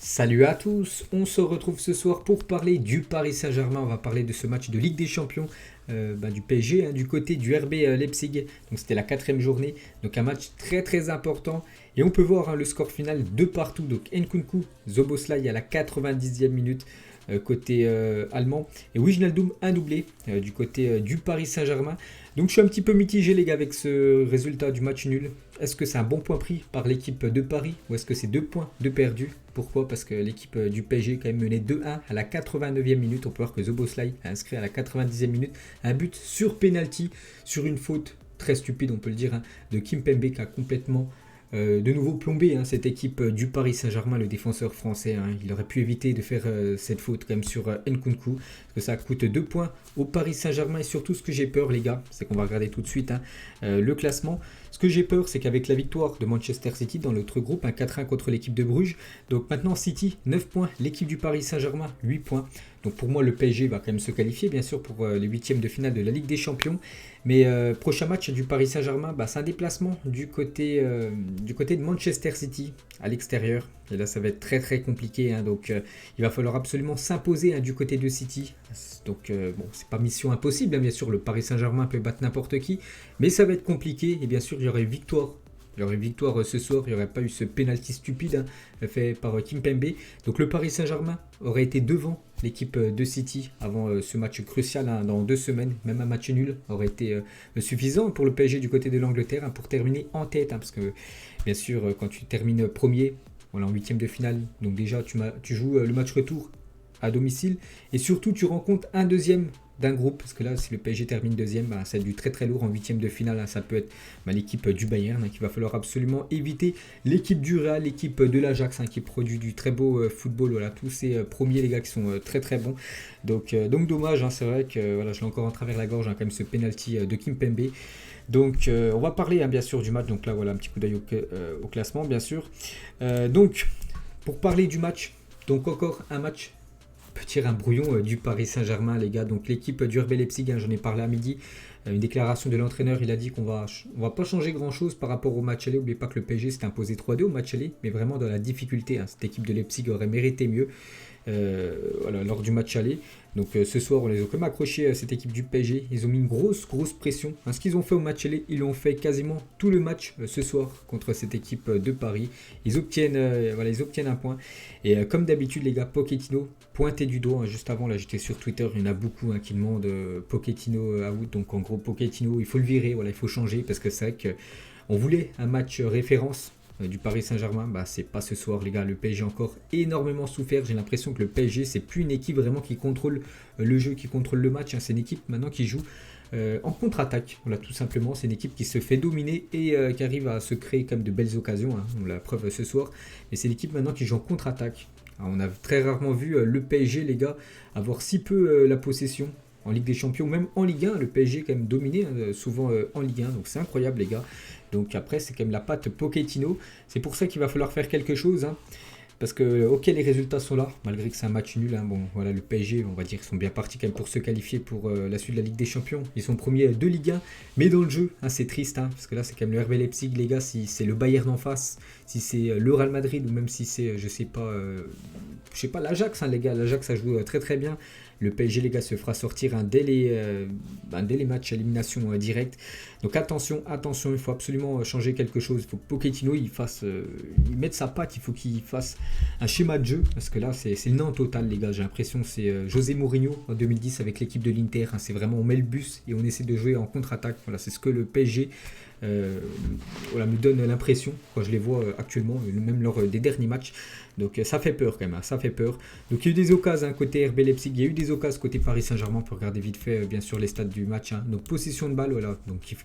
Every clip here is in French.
Salut à tous, on se retrouve ce soir pour parler du Paris Saint-Germain. On va parler de ce match de Ligue des Champions du PSG, du côté du RB Leipzig. Donc c'était la quatrième journée, donc un match très très important. Et on peut voir le score final de partout. Donc Nkunku, Szoboszlai à la 90e minute côté allemand. Et Wijnaldum un doublé du côté du Paris Saint-Germain. Donc je suis un petit peu mitigé les gars avec ce résultat du match nul. Est-ce que c'est un bon point pris par l'équipe de Paris ou est-ce que c'est 2 points de perdu? Pourquoi? Parce que l'équipe du PSG quand même menait 2-1 à la 89e minute. On peut voir que Szoboszlai a inscrit à la 90e minute un but sur penalty, sur une faute très stupide on peut le dire, de Kimpembe qui a complètement de nouveau plombé cette équipe du Paris Saint-Germain, le défenseur français. Il aurait pu éviter de faire cette faute quand même sur Nkunku, parce que ça coûte 2 points au Paris Saint-Germain. Et surtout, ce que j'ai peur, les gars, c'est qu'on va regarder tout de suite le classement. Ce que j'ai peur, c'est qu'avec la victoire de Manchester City dans l'autre groupe, un 4-1 contre l'équipe de Bruges, donc maintenant City 9 points, l'équipe du Paris Saint-Germain 8 points. Donc pour moi, le PSG va quand même se qualifier, bien sûr, pour les huitièmes de finale de la Ligue des Champions. Mais prochain match du Paris Saint-Germain, c'est un déplacement du côté de Manchester City à l'extérieur. Et là, ça va être très très compliqué. Donc il va falloir absolument s'imposer du côté de City. Donc bon, c'est pas mission impossible. Bien sûr, le Paris Saint-Germain peut battre n'importe qui. Mais ça va être compliqué. Et bien sûr, il y aurait victoire. Il y aurait victoire ce soir, il n'y aurait pas eu ce penalty stupide fait par Kimpembe. Donc le Paris Saint-Germain aurait été devant l'équipe de City avant ce match crucial dans 2 semaines. Même un match nul aurait été suffisant pour le PSG du côté de l'Angleterre pour terminer en tête. Parce que bien sûr, quand tu termines premier en huitième de finale, donc déjà tu joues le match retour à domicile. Et surtout, tu rencontres un deuxième d'un groupe, parce que là, si le PSG termine deuxième, ça va être du très très lourd en huitième de finale. Ça peut être l'équipe du Bayern, qu'il va falloir absolument éviter. L'équipe du Real, l'équipe de l'Ajax, qui produit du très beau football. Voilà, tous ces premiers, les gars, qui sont très très bons. Donc dommage, c'est vrai que voilà, je l'ai encore en travers la gorge, quand même, ce penalty de Kimpembe. Donc on va parler bien sûr du match. Donc là, voilà, un petit coup d'œil au classement, bien sûr. Donc, pour parler du match, donc encore un match. Petit un brouillon du Paris Saint-Germain, les gars. Donc l'équipe du RB Leipzig, j'en ai parlé à midi. Une déclaration de l'entraîneur, il a dit qu'on va pas changer grand-chose par rapport au match aller. N'oubliez pas que le PSG s'est imposé 3-2 au match aller, mais vraiment dans la difficulté. Cette équipe de Leipzig aurait mérité mieux lors du match aller. Donc ce soir, on les a quand même accrochés à cette équipe du PSG. Ils ont mis une grosse pression. Ce qu'ils ont fait au match aller, ils l'ont fait quasiment tout le match ce soir contre cette équipe de Paris. Ils obtiennent un point. Et comme d'habitude, les gars, Pochettino pointé du doigt. Juste avant, là, j'étais sur Twitter, il y en a beaucoup qui demandent Pochettino out. Donc en gros, Pochettino, il faut le virer, il faut changer, parce que c'est vrai qu'on voulait un match référence du Paris Saint-Germain, c'est pas ce soir, les gars. Le PSG a encore énormément souffert. J'ai l'impression que le PSG, c'est plus une équipe vraiment qui contrôle le jeu, qui contrôle le match. C'est une équipe maintenant qui joue en contre-attaque. Voilà, tout simplement, c'est une équipe qui se fait dominer et qui arrive à se créer comme de belles occasions. On l'a preuve ce soir. Mais c'est l'équipe maintenant qui joue en contre-attaque. On a très rarement vu le PSG, les gars, avoir si peu la possession en Ligue des Champions, même en Ligue 1. Le PSG est quand même dominé souvent en Ligue 1. Donc c'est incroyable, les gars. Donc après, c'est quand même la patte Pochettino. C'est pour ça qu'il va falloir faire quelque chose. Parce que, ok, les résultats sont là, malgré que c'est un match nul. Bon, voilà, le PSG, on va dire, ils sont bien partis quand même pour se qualifier pour la suite de la Ligue des Champions. Ils sont premiers de Ligue 1. Mais dans le jeu, c'est triste. Parce que là, c'est quand même le RB Leipzig, les gars. Si c'est le Bayern en face, si c'est le Real Madrid, ou même si c'est, je sais pas, l'Ajax, les gars. L'Ajax, ça joue très très bien. Le PSG, les gars, se fera sortir dès les matchs élimination directe. Donc attention, il faut absolument changer quelque chose. Il faut que Pochettino il mette sa patte, il faut qu'il fasse un schéma de jeu. Parce que là, c'est le nain total, les gars. J'ai l'impression que c'est José Mourinho en 2010 avec l'équipe de l'Inter. C'est vraiment, on met le bus et on essaie de jouer en contre-attaque. Voilà, c'est ce que le PSG me donne l'impression quand je les vois actuellement, même lors des derniers matchs. Donc ça fait peur quand même, ça fait peur. Donc il y a eu des occasions côté RB Leipzig, il y a eu des occasions côté Paris Saint-Germain. Pour regarder vite fait bien sûr les stats du match. Donc possession de balle, voilà, donc kiff.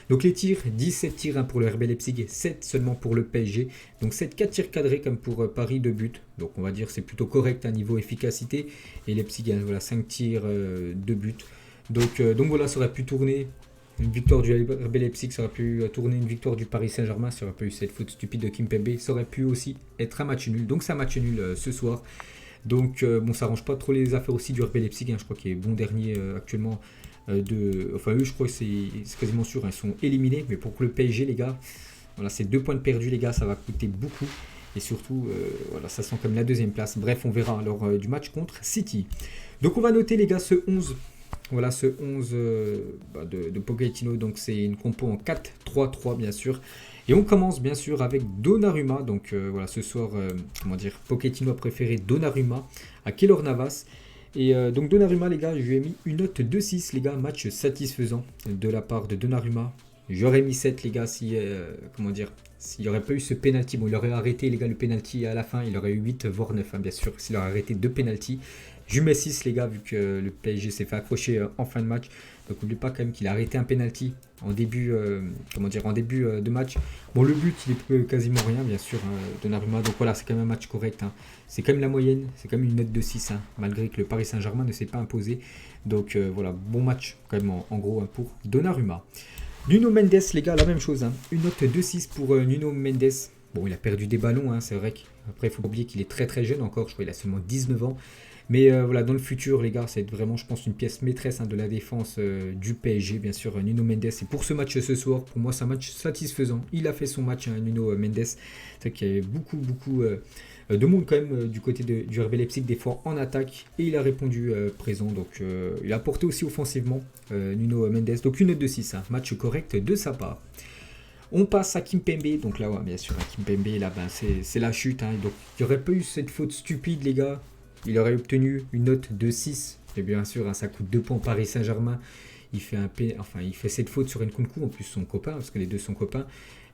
Donc les tirs, 17 tirs pour le RB Leipzig, 7 seulement pour le PSG. Donc 4 tirs cadrés comme pour Paris, 2 buts. Donc on va dire c'est plutôt correct niveau efficacité. Et Leipzig, 5 tirs, 2 buts. Donc voilà, ça aurait pu tourner. Une victoire du RB Leipzig, ça aurait pu tourner une victoire du Paris Saint-Germain, ça aurait pas eu cette faute stupide de Kimpembe, ça aurait pu aussi être un match nul. Donc c'est un match nul ce soir. Donc ça arrange pas trop les affaires aussi du RB Leipzig, je crois qu'il est bon dernier actuellement. Eux, je crois que c'est quasiment sûr, ils sont éliminés. Mais pour le PSG, les gars, voilà, c'est 2 points de perdu, les gars, ça va coûter beaucoup. Et surtout, voilà, ça sent comme la deuxième place. Bref, on verra lors du match contre City. Donc on va noter les gars ce 11. Voilà ce 11 de Pochettino. Donc c'est une compo en 4-3-3 bien sûr. Et on commence bien sûr avec Donnarumma. Donc voilà, ce soir, comment dire, Pochettino a préféré Donnarumma à Keylor Navas. Et donc Donnarumma les gars, je lui ai mis une note de 6 les gars, match satisfaisant de la part de Donnarumma. J'aurais mis 7 les gars si, comment dire, s'il n'y aurait pas eu ce penalty. Bon, il aurait arrêté les gars le penalty à la fin, il aurait eu 8 voire 9 hein, bien sûr, s'il aurait arrêté 2 penalty. Je lui mets 6 les gars, vu que le PSG s'est fait accrocher en fin de match. Donc n'oubliez pas quand même qu'il a arrêté un penalty en début, de match. Bon, le but, il peut quasiment rien, bien sûr, Donnarumma. Donc voilà, c'est quand même un match correct. Hein. C'est quand même la moyenne, c'est quand même une note de 6, hein, malgré que le Paris Saint-Germain ne s'est pas imposé. Donc voilà, bon match quand même en gros hein, pour Donnarumma. Nuno Mendes, les gars, la même chose. Hein. Une note de 6 pour Nuno Mendes. Bon, il a perdu des ballons, hein, c'est vrai qu'après, il faut pas oublier qu'il est très très jeune encore. Je crois qu'il a seulement 19 ans. Mais voilà, dans le futur, les gars, c'est vraiment, je pense, une pièce maîtresse hein, de la défense du PSG, bien sûr, Nuno Mendes. Et pour ce match ce soir, pour moi, c'est un match satisfaisant. Il a fait son match, hein, Nuno Mendes. C'est vrai qu'il y avait beaucoup de monde quand même du côté du RB Leipzig, des fois en attaque. Et il a répondu présent. Donc, il a apporté aussi offensivement Nuno Mendes. Donc, une note de 6, hein, match correct de sa part. On passe à Kimpembe. Donc là, ouais, bien sûr, Kimpembe, là, ben, c'est la chute. Hein. Donc, il n'y aurait pas eu cette faute stupide, les gars. Il aurait obtenu une note de 6. Et bien sûr, hein, ça coûte 2 points Paris Saint-Germain. Il fait cette faute sur Nkunku, en plus son copain, parce que les deux sont copains.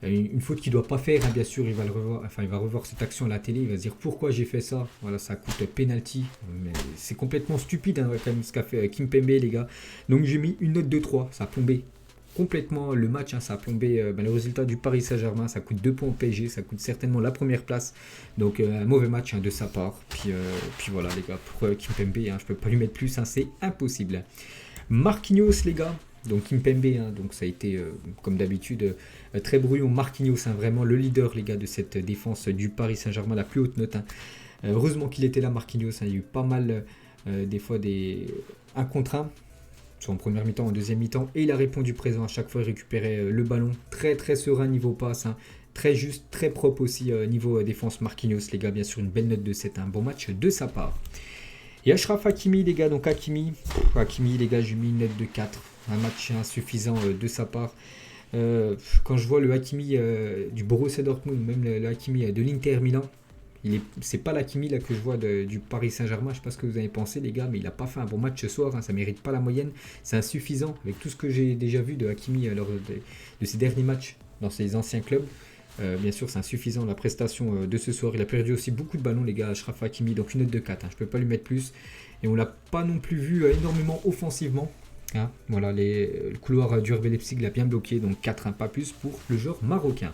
Une faute qu'il ne doit pas faire, hein, bien sûr, il va revoir cette action à la télé, il va se dire pourquoi j'ai fait ça. Voilà, ça coûte penalty. Mais c'est complètement stupide hein, quand même ce qu'a fait Kimpembe, les gars. Donc j'ai mis une note de 3, ça a plombé complètement le match, hein, ça a plombé le résultat du Paris Saint-Germain, ça coûte 2 points au PSG, ça coûte certainement la première place, donc un mauvais match hein, de sa part, puis voilà les gars, pour Kimpembe, hein, je peux pas lui mettre plus, hein, c'est impossible. Marquinhos les gars, donc Kimpembe, hein, donc ça a été comme d'habitude très brouillon, Marquinhos, hein, vraiment le leader les gars de cette défense du Paris Saint-Germain, la plus haute note, hein. Heureusement qu'il était là Marquinhos, hein, il y a eu pas mal des fois un contre un, soit en première mi-temps, en deuxième mi-temps, et il a répondu présent à chaque fois, il récupérait le ballon, très très serein niveau passe, hein, très juste, très propre aussi niveau défense Marquinhos, les gars, bien sûr une belle note de 7, un bon match de sa part. Et Achraf Hakimi, les gars, donc Hakimi, les gars, j'ai mis une note de 4, un match insuffisant de sa part. Quand je vois le Hakimi du Borussia Dortmund, même le Hakimi de l'Inter Milan, c'est pas l'Hakimi là que je vois du Paris Saint-Germain, je sais pas ce que vous avez pensé les gars, mais il a pas fait un bon match ce soir, hein, ça mérite pas la moyenne, c'est insuffisant avec tout ce que j'ai déjà vu de Hakimi lors de ses derniers matchs dans ses anciens clubs. Bien sûr c'est insuffisant la prestation de ce soir, il a perdu aussi beaucoup de ballons les gars, Achraf Hakimi, donc une note de 4, hein, je peux pas lui mettre plus, et on l'a pas non plus vu énormément offensivement. Hein, voilà, le couloir du RB Leipzig l'a bien bloqué, donc 4, hein, pas plus pour le joueur marocain.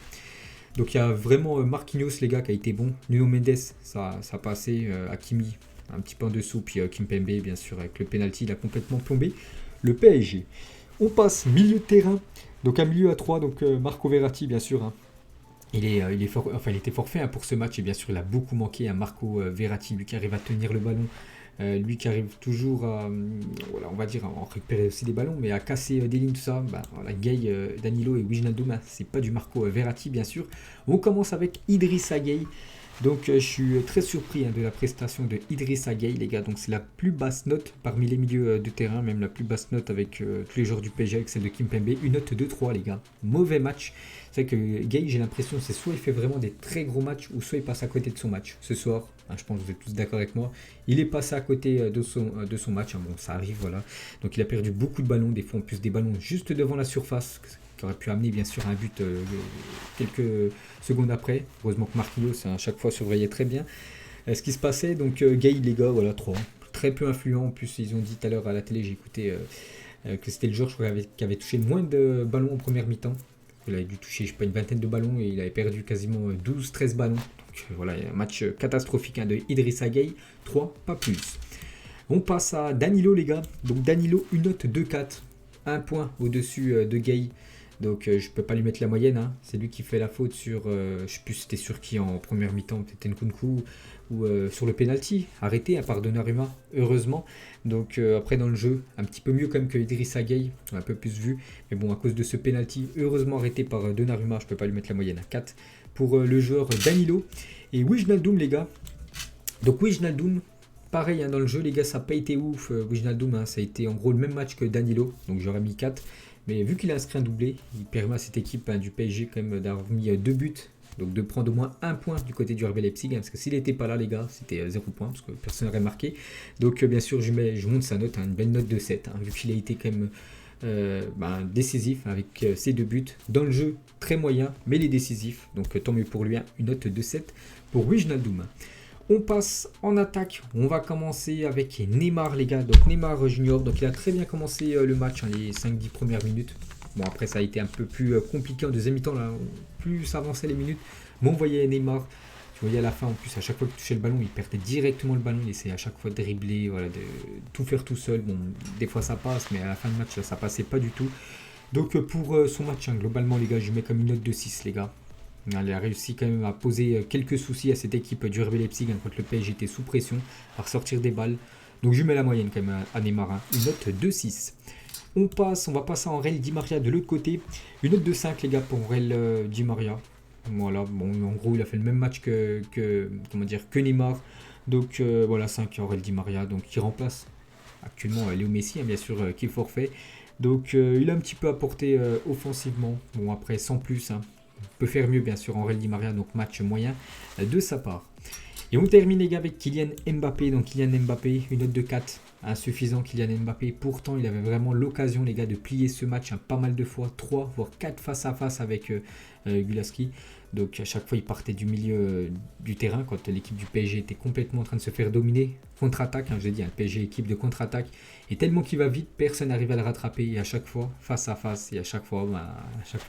Donc il y a vraiment Marquinhos les gars qui a été bon, Nuno Mendes ça a passé, Hakimi un petit peu en dessous, puis Kimpembe bien sûr avec le penalty il a complètement plombé le PSG. On passe milieu de terrain, donc un milieu à 3, donc Marco Verratti bien sûr, hein. Il était forfait hein, pour ce match et bien sûr il a beaucoup manqué à Marco Verratti, lui qui arrive à tenir le ballon. Lui qui arrive toujours à, voilà, on va dire, à en récupérer aussi des ballons, mais à casser des lignes, tout ça, bah, voilà, Gay, Danilo et Wijnaldum, hein, c'est pas du Marco Verratti, bien sûr. On commence avec Idrissa Gueye. Donc je suis très surpris hein, de la prestation de Idrissa Gueye, les gars. Donc c'est la plus basse note parmi les milieux de terrain, même la plus basse note avec tous les joueurs du PSG, avec celle de Kimpembe. Une note de 3, les gars. Mauvais match. C'est vrai que Gueye, j'ai l'impression, c'est soit il fait vraiment des très gros matchs, ou soit il passe à côté de son match. Ce soir, hein, je pense que vous êtes tous d'accord avec moi, il est passé à côté de son match. Hein, bon, ça arrive, voilà. Donc il a perdu beaucoup de ballons, des fois en plus des ballons juste devant la surface, qui aurait pu amener bien sûr un but quelques secondes après. Heureusement que Marquinhos à chaque fois surveillait très bien ce qui se passait. Donc Gueye les gars, voilà 3. Très peu influent. En plus ils ont dit tout à l'heure à la télé, j'ai écouté que c'était le joueur je crois, qui avait touché le moins de ballons en première mi-temps. Il avait dû toucher je sais pas, une vingtaine de ballons et il avait perdu quasiment 12-13 ballons. Donc voilà, un match catastrophique hein, de Idrissa Gueye, 3, pas plus. On passe à Danilo les gars. Donc Danilo, une note de 4, 1 point au-dessus de Gueye. Donc je peux pas lui mettre la moyenne, hein. C'est lui qui fait la faute sur, je sais plus c'était sur qui en première mi-temps, peut-être Nkunku ou sur le penalty, arrêté par Donnarumma, heureusement. Donc après dans le jeu, un petit peu mieux quand même que Idrissa Gueye, un peu plus vu. Mais bon à cause de ce penalty, heureusement arrêté par Donnarumma, je peux pas lui mettre la moyenne à 4. pour le joueur Danilo. Et Wijnaldum, les gars. Donc Wijnaldum, pareil dans le jeu, les gars, ça n'a pas été ouf. Wijnaldum, ça a été en gros le même match que Danilo. Donc j'aurais mis 4. Mais vu qu'il a inscrit un doublé, il permet à cette équipe du PSG quand même d'avoir mis 2 buts. Donc de prendre au moins 1 point du côté du RB Leipzig. Parce que s'il n'était pas là, les gars, c'était 0 point. Parce que personne n'aurait marqué. Donc bien sûr, je monte sa note, une belle note de 7. Vu qu'il a été quand même décisif avec ses 2 buts. Dans le jeu, très moyen, mais il est décisif. Donc tant mieux pour lui, une note de 7 pour Wijnaldum. On passe en attaque. On va commencer avec Neymar, les gars. Donc Neymar Junior. Donc il a très bien commencé le match, les 5-10 premières minutes. Bon, après ça a été un peu plus compliqué en deuxième mi-temps. Là, plus ça avançait les minutes. Mais on voyait Neymar. Tu voyais à la fin, en plus, à chaque fois qu'il touchait le ballon, il perdait directement le ballon. Il essayait à chaque fois de dribbler, voilà, de tout faire tout seul. Bon, des fois ça passe, mais à la fin de match, là, ça passait pas du tout. Donc pour son match, globalement, les gars, je mets comme une note de 6, les gars. Elle a réussi quand même à poser quelques soucis à cette équipe du RB Leipzig quand le PSG était sous pression, à ressortir des balles. Donc je mets la moyenne quand même à Neymar, une note de 6. On va passer en Aurel Di Maria de l'autre côté. Une note de 5, les gars, pour Aurel Di Maria. Voilà, bon, en gros, il a fait le même match que Neymar. Donc voilà, 5 Aurel Di Maria, donc qui remplace actuellement Léo Messi, bien sûr, qui est forfait. Donc il a un petit peu apporté offensivement. Bon, après, sans plus, peut faire mieux, bien sûr, Aurel Di Maria, donc match moyen de sa part. Et on termine, les gars, avec Kylian Mbappé. Donc Kylian Mbappé, une note de 4, insuffisant Kylian Mbappé. Pourtant, il avait vraiment l'occasion, les gars, de plier ce match pas mal de fois, 3 voire 4 face à face avec Gulaski. Donc à chaque fois, il partait du milieu du terrain quand l'équipe du PSG était complètement en train de se faire dominer. Contre-attaque, je l'ai dit, PSG équipe de contre-attaque. Et tellement qu'il va vite, personne n'arrive à le rattraper. Et à chaque fois, face à face, et à chaque fois,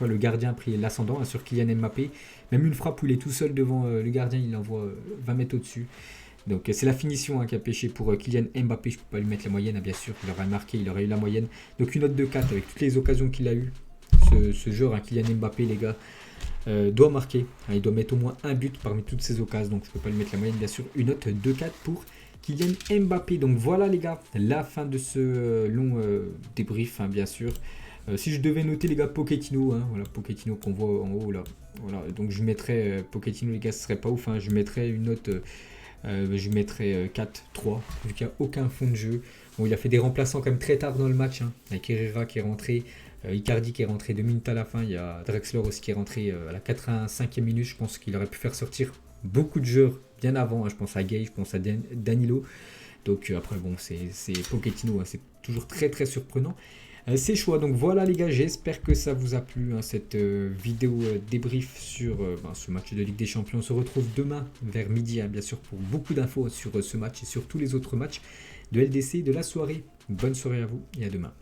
le gardien a pris l'ascendant sur Kylian Mbappé. Même une frappe où il est tout seul devant le gardien, il l'envoie 20 mètres au-dessus. Donc c'est la finition qui a pêché pour Kylian Mbappé. Je ne peux pas lui mettre la moyenne, bien sûr. Il aurait marqué, il aurait eu la moyenne. Donc une note de 4 avec toutes les occasions qu'il a eues. Ce joueur, Kylian Mbappé, les gars, doit marquer. Il doit mettre au moins un but parmi toutes ces occasions. Donc je ne peux pas lui mettre la moyenne, bien sûr. Une note de 4 pour Kylian Mbappé. Donc voilà, les gars, la fin de ce long débrief, bien sûr. Si je devais noter, les gars, Pochettino, voilà, Pochettino qu'on voit en haut là. Voilà, donc je mettrais Pochettino, les gars, ce serait pas ouf. Je mettrais une note, je mettrais 4-3, vu qu'il n'y a aucun fond de jeu. Bon, il a fait des remplaçants quand même très tard dans le match, avec Herrera qui est rentré, Icardi qui est rentré 2 minutes à la fin. Il y a Drexler aussi qui est rentré à la 85e minute. Je pense qu'il aurait pu faire sortir beaucoup de joueurs bien avant. Je pense à Gay, je pense à Danilo. Donc après, bon, c'est Pochettino, c'est toujours très très surprenant. Ces choix. Donc voilà, les gars, j'espère que ça vous a plu, cette vidéo débrief sur ce match de Ligue des Champions. On se retrouve demain vers midi, bien sûr, pour beaucoup d'infos sur ce match et sur tous les autres matchs de LDC de la soirée. Bonne soirée à vous et à demain.